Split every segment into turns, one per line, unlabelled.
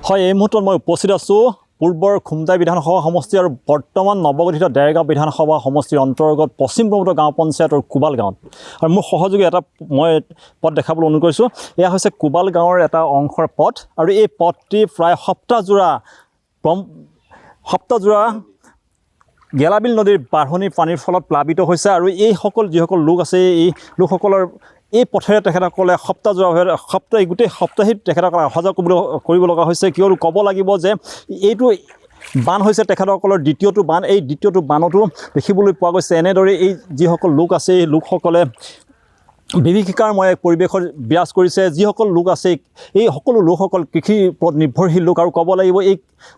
হয়, এই মুহূৰ্তত মই উপস্থিত আছোঁ পূৰ্বৰ খুমটাই বিধানসভা সমষ্টি আৰু বৰ্তমান নৱগঠিত ডেৰগাঁও বিধানসভা সমষ্টিৰ অন্তৰ্গত পশ্চিম ব্ৰহ্মপুত্ৰ গাঁও পঞ্চায়তৰ কোবাল গাঁৱত। আৰু মোৰ সহযোগী এটা মই পথ দেখাবলৈ অনুৰোধ কৰিছোঁ। এয়া হৈছে কোবাল গাঁৱৰ এটা অংশৰ পথ, আৰু এই পথটি প্ৰায় সপ্তাহজোৰা গেলাবিল নদীৰ বাঢ়নিৰ পানীৰ ফলত প্লাবিত হৈছে। আৰু এইসকল যিসকল লোক আছে, এই লোকসকলৰ এই পথেৰে তেখেতসকলে গোটেই সপ্তাহিক তেখেতসকলে অহা যোৱা কৰিব লগা হৈছে। কিয়নো ক'ব লাগিব যে এইটো বান হৈছে তেখেতসকলৰ দ্বিতীয়টো বান। এই দ্বিতীয়টো বানতো দেখিবলৈ পোৱা গৈছে এনেদৰে এই যিসকল লোক আছে, এই লোকসকলে বিভীষিকাময় পৰিৱেশত বিৰাজ কৰিছে। যিসকল লোক আছে, এই সকলো লোকসকল কৃষিৰ ওপৰত নিৰ্ভৰশীল লোক, আৰু ক'ব লাগিব এই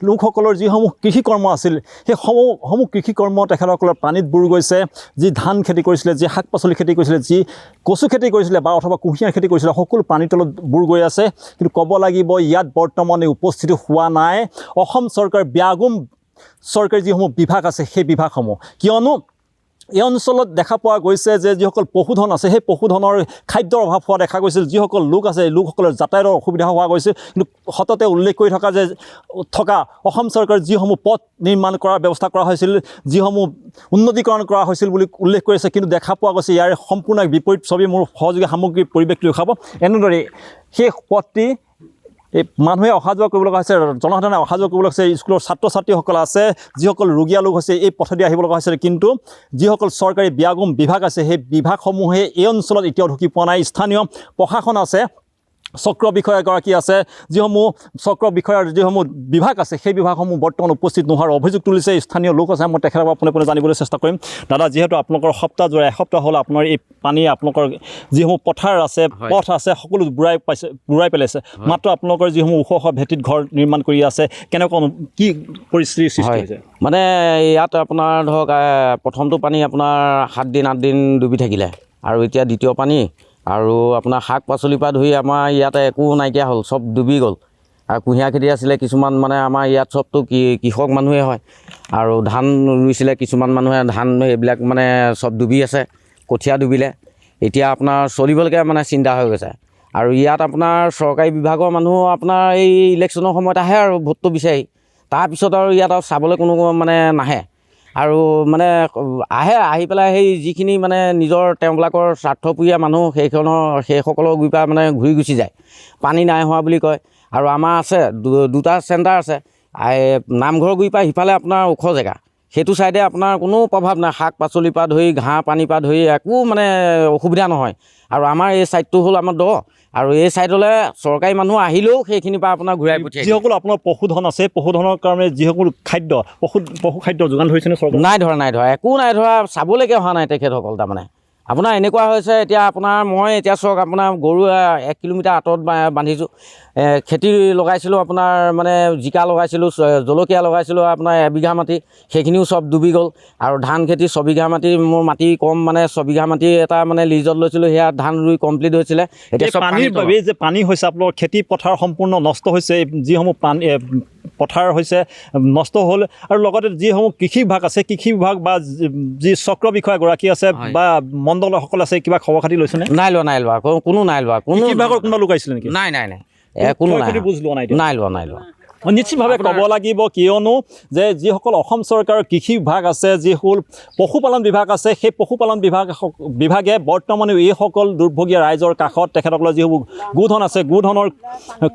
লোকসকলৰ যিসমূহ কৃষি কৰ্ম আছিল, সেই সমূহ কৃষি কৰ্ম তেখেতসকলৰ পানীত বুৰ গৈছে। যি ধান খেতি কৰিছিলে, যি শাক পাচলি খেতি কৰিছিলে, যি কচু খেতি কৰিছিলে বা অথবা কুঁহিয়াৰ খেতি কৰিছিলে, সকলো পানীৰ তলত বুৰ গৈ আছে। কিন্তু ক'ব লাগিব ইয়াত বৰ্তমানে উপস্থিত হোৱা নাই অসম চৰকাৰ ব্যাগুম চৰকাৰী যিসমূহ বিভাগ আছে সেই বিভাগসমূহ। কিয়নো এই অঞ্চলত দেখা পোৱা গৈছে যে যিসকল পশুধন আছে, সেই পশুধনৰ খাদ্যৰ অভাৱ হোৱা দেখা গৈছিল। যিসকল লোক আছে, লোকসকলৰ যাতায়াতৰ অসুবিধা হোৱা গৈছিল। কিন্তু সততে উল্লেখ কৰি থকা অসম চৰকাৰৰ যিসমূহ পথ নিৰ্মাণ কৰাৰ ব্যৱস্থা কৰা হৈছিল, যিসমূহ উন্নতিকৰণ কৰা হৈছিল বুলি উল্লেখ কৰিছে, কিন্তু দেখা পোৱা গৈছে ইয়াৰ সম্পূৰ্ণ বিপৰীত ছবি। মোৰ সহযোগী সামগ্ৰিক পৰিৱেশটো দেখাব। এনেদৰে সেই পথটি এই মানুহে অহা যোৱা কৰিব লগা হৈছে, জনসাধাৰণে অহা যোৱা কৰিব লগা হৈছে। স্কুলৰ ছাত্ৰ ছাত্ৰীসকল আছে, যিসকল ৰোগীয়া লোক হৈছে, এই পথেদি আহিব লগা হৈছে। কিন্তু যিসকল চৰকাৰী ব্যাগুম বিভাগ আছে, সেই বিভাগসমূহে এই অঞ্চলত এতিয়াও ঢুকি পোৱা নাই। স্থানীয় প্ৰশাসন আছে, চক্ৰ বিষয়া এগৰাকী আছে, যিসমূহ চক্ৰ বিষয়াৰ যিসমূহ বিভাগ আছে, সেই বিভাগসমূহ বৰ্তমান উপস্থিত নোহোৱাৰ অভিযোগ তুলিছে স্থানীয় লোক আছে। মই তেখেতৰ পৰা পোনে জানিবলৈ চেষ্টা কৰিম। দাদা, যিহেতু আপোনালোকৰ এসপ্তাহ হ'ল আপোনাৰ এই পানী, আপোনালোকৰ যিসমূহ পথাৰ আছে, পথ আছে, সকলো বুৰাই পেলাইছে। মাত্ৰ আপোনালোকৰ যিসমূহ ওখ ভেটিত ঘৰ নিৰ্মাণ কৰি আছে, কেনেকুৱা কি পৰিস্থিতিৰ সৃষ্টি হৈছে?
মানে ইয়াত আপোনাৰ ধৰক প্ৰথমটো পানী আপোনাৰ 7 দিন 8 দিন ডুবি থাকিলে, আৰু এতিয়া দ্বিতীয় পানী, আৰু আপোনাৰ শাক পাচলিৰ পৰা ধৰি আমাৰ ইয়াতে একো নাইকিয়া হ'ল, চব ডুবি গ'ল। আৰু কুঁহিয়াৰ খেতি আছিলে কিছুমান, মানে আমাৰ ইয়াত চবতো কৃষক মানুহে হয়, আৰু ধান ৰুইছিলে কিছুমান মানুহে, ধান এইবিলাক মানে চব ডুবি আছে, কঠীয়া ডুবিলে। এতিয়া আপোনাৰ চলিবলৈকে মানে চিন্তা হৈ গৈছে। আৰু ইয়াত আপোনাৰ চৰকাৰী বিভাগৰ মানুহ আপোনাৰ এই ইলেকশ্যনৰ সময়ত আহে আৰু ভোটটো বিচাৰি, তাৰপিছত আৰু ইয়াত আৰু চাবলৈ কোনো মানে নাহে। আৰু মানে আহি পেলাই সেই যিখিনি মানে নিজৰ তেওঁবিলাকৰ স্বাৰ্থপ্ৰিয় মানুহ, সেইসকলৰ গৈ পৰা মানে ঘূৰি গুচি যায়। পানী নাই হোৱা বুলি কয়। আৰু আমাৰ আছে দুটা চেণ্টাৰ আছে, নামঘৰ গুৰি পৰা সিফালে আপোনাৰ ওখ জেগা, সেইটো ছাইডে আপোনাৰ কোনো প্ৰভাৱ নাই। শাক পাচলিৰ পৰা ধৰি ঘাঁহ পানীৰ পৰা ধৰি একো মানে অসুবিধা নহয়। আৰু আমাৰ এই ছাইডটো হ'ল আমাৰ দ, আৰু এই ছাইডলৈ চৰকাৰী মানুহ আহিলেও সেইখিনিৰ পৰা আপোনাৰ ঘূৰাই পঠিয়াই।
যিসকল আপোনাৰ পশুধন আছে, পশুধনৰ কাৰণে যিসকল খাদ্য, পশু খাদ্য যোগান ধৰিছেনে চৰকাৰে?
নাই ধৰা, একো নাই ধৰা, চাবলৈকে হোৱা নাই তেখেতসকল। তাৰমানে আপোনাৰ এনেকুৱা হৈছে, এতিয়া আপোনাৰ মই এতিয়া চাওক, আপোনাৰ গৰু 1 কিলোমিটাৰ আঁতৰত বান্ধিছোঁ। খেতি লগাইছিলোঁ, আপোনাৰ মানে জিকা লগাইছিলোঁ, জলকীয়া লগাইছিলোঁ, আপোনাৰ 1 বিঘা মাটি, সেইখিনিও চব ডুবি গ'ল। আৰু ধান খেতি 6 বিঘা মাটি, মোৰ মাটি কম, মানে 6 বিঘা মাটি এটা মানে লিজত লৈছিলোঁ, সেয়া ধান ৰুই কমপ্লিট হৈছিলে। এতিয়া চব
পানীৰ বাবে যে পানী হৈছে, আপোনালোকৰ খেতি পথাৰ সম্পূৰ্ণ নষ্ট হৈছে, যিসমূহ পথাৰ হৈছে নষ্ট হ'ল। আৰু লগতে যিসমূহ কৃষি বিভাগ আছে, কৃষি বিভাগ বা যি চক্ৰ বিষয়াগৰাকী আছে বা মণ্ডলসকল আছে, কিবা খবৰ খাতি লৈছেনে?
নাই লোৱা, কোনো নাই লোৱা। কোনো
বিভাগৰ কোনোবা লোক আহিছিলে নেকি?
নাই, কোনো নাই লোৱা।
নিশ্চিতভাৱে ক'ব লাগিব, কিয়নো যে যিসকল অসম চৰকাৰৰ কৃষি বিভাগ আছে, যিসকল পশুপালন বিভাগ আছে, সেই পশুপালন বিভাগে বৰ্তমানে এইসকল দুৰ্ভগীয়া ৰাইজৰ কাষত তেখেতসকলৰ যিসমূহ গোধন আছে, গোধনৰ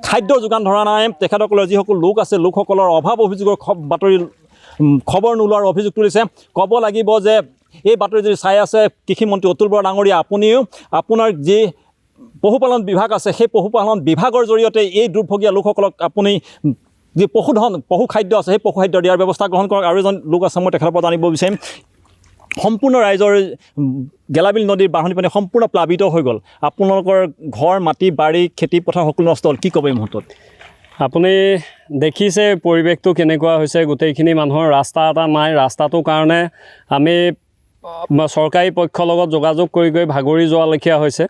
খাদ্য যোগান ধৰা নাই। তেখেতসকলৰ যিসকল লোক আছে, লোকসকলৰ অভাৱ অভিযোগৰ খবৰ নোলোৱাৰ অভিযোগ তুলিছে। ক'ব লাগিব যে এই বাতৰি যদি চাই আছে কৃষিমন্ত্ৰী অতুল বৰা ডাঙৰীয়া, আপুনিও আপোনাৰ যি পশুপালন বিভাগ আছে, সেই পশুপালন বিভাগৰ জৰিয়তে এই দুৰ্ভগীয়া লোকসকলক আপুনি যি পশু খাদ্য আছে, সেই পশু খাদ্য দিয়াৰ ব্যৱস্থা গ্ৰহণ কৰক। আৰু এজন লোক আছে, মই তেখেতৰ পৰা জানিব বিচাৰিম, সম্পূৰ্ণ ৰাইজৰ গেলাবিল নদীৰ বাঢ়নি পানী সম্পূৰ্ণ প্লাবিত হৈ গ'ল, আপোনালোকৰ ঘৰ মাটি বাৰী খেতি পথাৰ সকলো নষ্ট হ'ল, কি ক'ব এই মুহূৰ্তত?
আপুনি দেখিছে পৰিৱেশটো কেনেকুৱা হৈছে, গোটেইখিনি মানুহৰ ৰাস্তা এটা নাই। ৰাস্তাটোৰ কাৰণে আমি চৰকাৰী পক্ষৰ লগত যোগাযোগ কৰি ভাগৰি যোৱালেখীয়া হৈছে।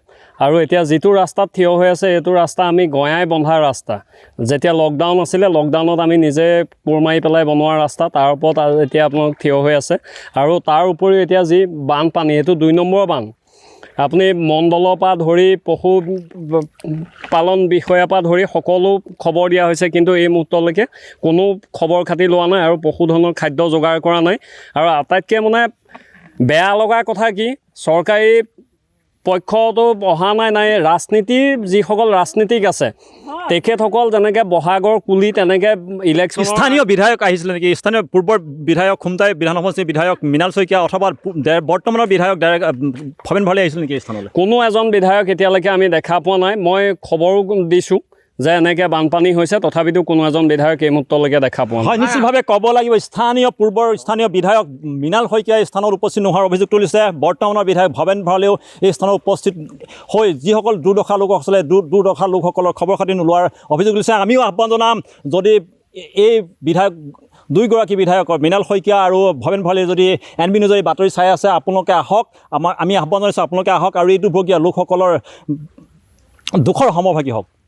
আৰু এতিয়া যিটো ৰাস্তাত থিয় হৈ আছে, এইটো ৰাস্তা আমি গঞাই বন্ধা ৰাস্তা। যেতিয়া লকডাউন আছিলে, লকডাউনত আমি নিজে কোৰ মাৰি পেলাই বনোৱা ৰাস্তা, তাৰ ওপৰত এতিয়া আপোনালোক থিয় হৈ আছে। আৰু তাৰ উপৰিও এতিয়া যি বানপানী, এইটো 2 নম্বৰ বান। আপুনি মণ্ডলৰ পৰা ধৰি পশু পালন বিষয়াৰ পৰা ধৰি সকলো খবৰ দিয়া হৈছে, কিন্তু এই মুহূৰ্তলৈকে কোনো খবৰ খাতি লোৱা নাই আৰু পশুধনৰ খাদ্য যোগাৰ কৰা নাই। আৰু আটাইতকৈ মানে বেয়া লগা কথা কি, চৰকাৰী পক্ষতো অহা নাই ৰাজনীতিৰ যিসকল ৰাজনীতিক আছে তেখেতসকল যেনেকৈ বহাগৰ কুলি তেনেকৈ ইলেকশ্যন
স্থানীয় বিধায়ক আহিছিলে নেকি? স্থানীয় পূৰ্বৰ বিধায়ক খুমটাই বিধান সমষ্টিৰ বিধায়ক মৃণাল শইকীয়া অথবা বৰ্তমানৰ বিধায়ক ভৱেন ভৰালী আহিছিল নেকি এই স্থানলৈ?
কোনো এজন বিধায়ক এতিয়ালৈকে আমি দেখা পোৱা নাই। মই খবৰো দিছোঁ যে এনেকৈ বানপানী হৈছে, তথাপিতো কোনো এজন বিধায়ক এই মুহূৰ্তলৈকে দেখা পোৱা নাই।
হয়, নিশ্চিতভাৱে ক'ব লাগিব পূৰ্বৰ স্থানীয় বিধায়ক মৃণাল শইকীয়া এই স্থানত উপস্থিত নোহোৱাৰ অভিযোগ তুলিছে। বৰ্তমানৰ বিধায়ক ভৱেন ভৰালীও এই স্থানত উপস্থিত হৈ যিসকল দুৰ্দশা লোক আছিলে দুৰ্দশা লোকসকলৰ খবৰ খাতি নোলোৱাৰ অভিযোগ তুলিছে। আমিও আহ্বান জনাম, যদি এই বিধায়ক দুয়োগৰাকী বিধায়কৰ মৃণাল শইকীয়া আৰু ভৱেন ভৰালীয়ে যদি NB নিউজৰ বাতৰি চাই আছে, আপোনালোকে আহক। আমি আহ্বান জনাইছোঁ আপোনালোকে আহক আৰু এই দুৰ্ভগীয়া লোকসকলৰ দুখৰ সমভাগী হওক।